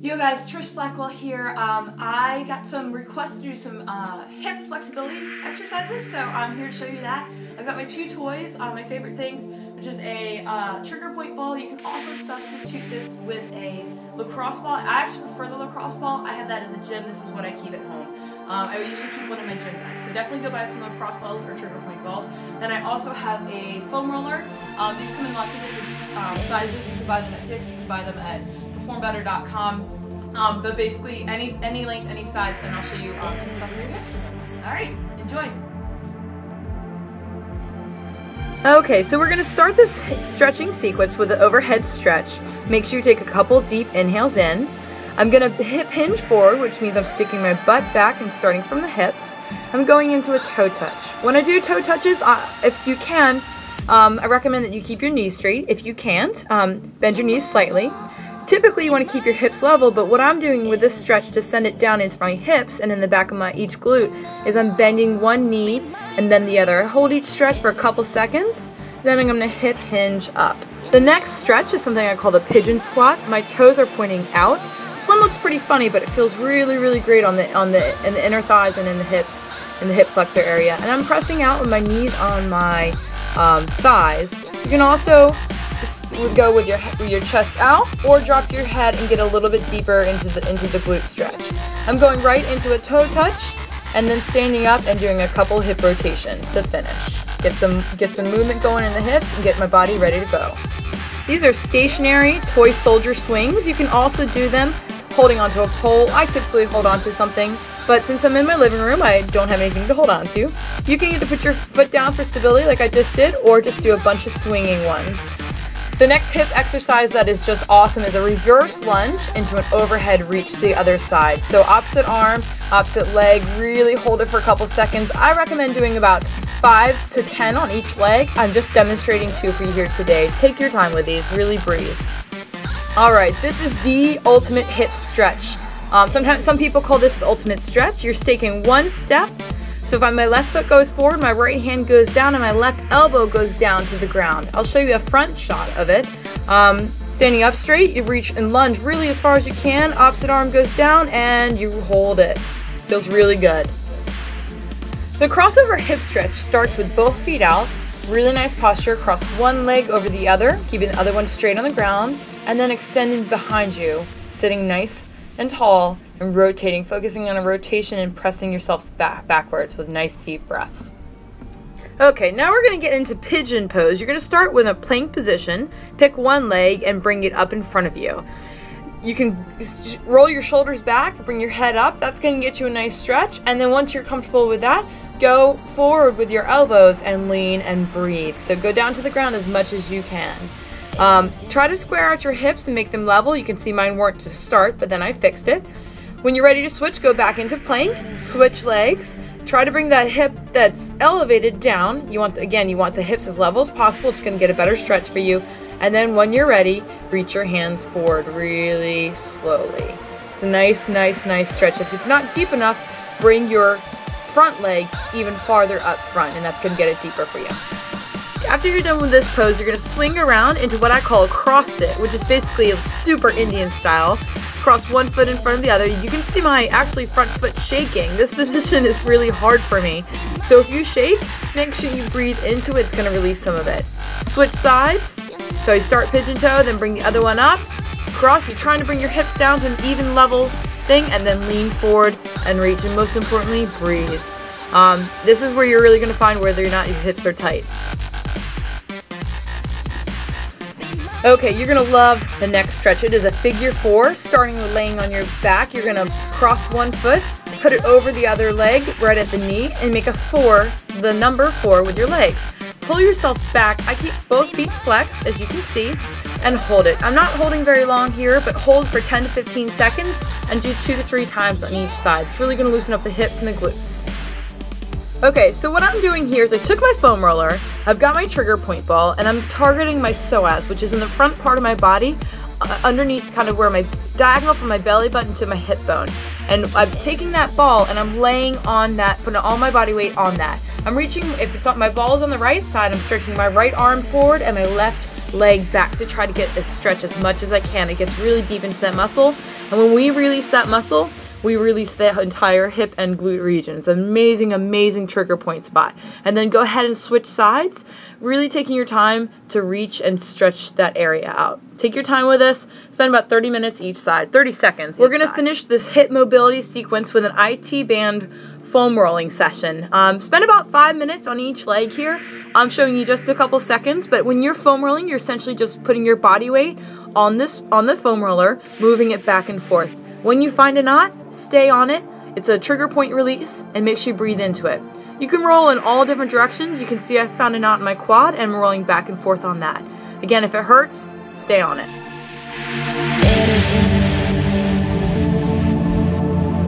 Yo guys, Trish Blackwell here. I got some requests to do some hip flexibility exercises, so I'm here to show you that. I've got my two toys, my favorite things, which is a trigger point ball. You can also substitute this with a lacrosse ball. I actually prefer the lacrosse ball. I have that in the gym. This is what I keep at home. I usually keep one in my gym bag, so definitely go buy some lacrosse balls or trigger point balls. Then I also have a foam roller. These come in lots of different sizes. You can buy them at Dick's, you can buy them at performbetter.com. But basically any length, any size, and I'll show you some stuff for your hips. Alright, enjoy! Okay, so we're going to start this stretching sequence with an overhead stretch. Make sure you take a couple deep inhales in. I'm going to hip hinge forward, which means I'm sticking my butt back and starting from the hips. I'm going into a toe touch. When I do toe touches, if you can, I recommend that you keep your knees straight. If you can't, bend your knees slightly. Typically you want to keep your hips level, but what I'm doing with this stretch to send it down into my hips and in the back of my each glute is I'm bending one knee and then the other. I hold each stretch for a couple seconds, then I'm going to hip hinge up. The next stretch is something I call the pigeon squat. My toes are pointing out. This one looks pretty funny, but it feels really great in the inner thighs and in the hips, in the hip flexor area. And I'm pressing out with my knees on my thighs. You can also would go with your chest out, or drop your head and get a little bit deeper into the glute stretch. I'm going right into a toe touch, and then standing up and doing a couple hip rotations to finish. Get some movement going in the hips and get my body ready to go. These are stationary toy soldier swings. You can also do them holding onto a pole. I typically hold onto something, but since I'm in my living room, I don't have anything to hold on to. You can either put your foot down for stability like I just did, or just do a bunch of swinging ones. The next hip exercise that is just awesome is a reverse lunge into an overhead reach to the other side. So opposite arm, opposite leg, really hold it for a couple seconds. I recommend doing about 5 to 10 on each leg. I'm just demonstrating 2 for you here today. Take your time with these, really breathe. Alright, this is the ultimate hip stretch. Sometimes some people call this the ultimate stretch. You're taking one step. So if my left foot goes forward, my right hand goes down, and my left elbow goes down to the ground. I'll show you a front shot of it. Standing up straight, you reach and lunge really as far as you can. Opposite arm goes down, and you hold it. Feels really good. The crossover hip stretch starts with both feet out. Really nice posture. Cross one leg over the other, keeping the other one straight on the ground, and then extending behind you, sitting nice and tall, and rotating, focusing on a rotation and pressing yourselves backwards with nice deep breaths. Okay, now we're going to get into pigeon pose. You're going to start with a plank position, pick one leg and bring it up in front of you. You can roll your shoulders back, bring your head up. That's going to get you a nice stretch, and then once you're comfortable with that, go forward with your elbows and lean and breathe. So go down to the ground as much as you can. Try to square out your hips and make them level. You can see mine weren't to start, but then I fixed it. When you're ready to switch, go back into plank, switch legs. Try to bring that hip that's elevated down. You want the hips as level as possible. It's going to get a better stretch for you. And then when you're ready, reach your hands forward really slowly. It's a nice stretch. If it's not deep enough, bring your front leg even farther up front, and that's going to get it deeper for you. After you're done with this pose, you're going to swing around into what I call a cross sit, which is basically a super Indian style. Cross one foot in front of the other. You can see my actually front foot shaking. This position is really hard for me. So if you shake, make sure you breathe into it. It's going to release some of it. Switch sides. So you start pigeon toe, then bring the other one up. Cross. You're trying to bring your hips down to an even level thing, and then lean forward and reach. And most importantly, breathe. This is where you're really going to find whether or not your hips are tight. Okay, you're going to love the next stretch. It is a figure 4, starting with laying on your back. You're going to cross one foot, put it over the other leg right at the knee, and make a 4, the number 4 with your legs. Pull yourself back. I keep both feet flexed, as you can see, and hold it. I'm not holding very long here, but hold for 10 to 15 seconds and do 2 to 3 times on each side. It's really going to loosen up the hips and the glutes. Okay, so what I'm doing here is I took my foam roller, I've got my trigger point ball, and I'm targeting my psoas, which is in the front part of my body, underneath kind of where my diagonal from my belly button to my hip bone. And I'm taking that ball and I'm laying on that, putting all my body weight on that. I'm reaching, if it's on, my ball is on the right side, I'm stretching my right arm forward and my left leg back to try to get this stretch as much as I can. It gets really deep into that muscle. And when we release that muscle, we release the entire hip and glute region. It's an amazing, amazing trigger point spot. And then go ahead and switch sides, really taking your time to reach and stretch that area out. Take your time with this. Spend about 30 minutes each side, 30 seconds. We're going to finish this hip mobility sequence with an IT band foam rolling session. Spend about 5 minutes on each leg here. I'm showing you just a couple seconds, but when you're foam rolling, you're essentially just putting your body weight on the foam roller, moving it back and forth. When you find a knot, stay on it. It's a trigger point release, and make sure you breathe into it. You can roll in all different directions. You can see I found a knot in my quad, and I'm rolling back and forth on that. Again, if it hurts, stay on it.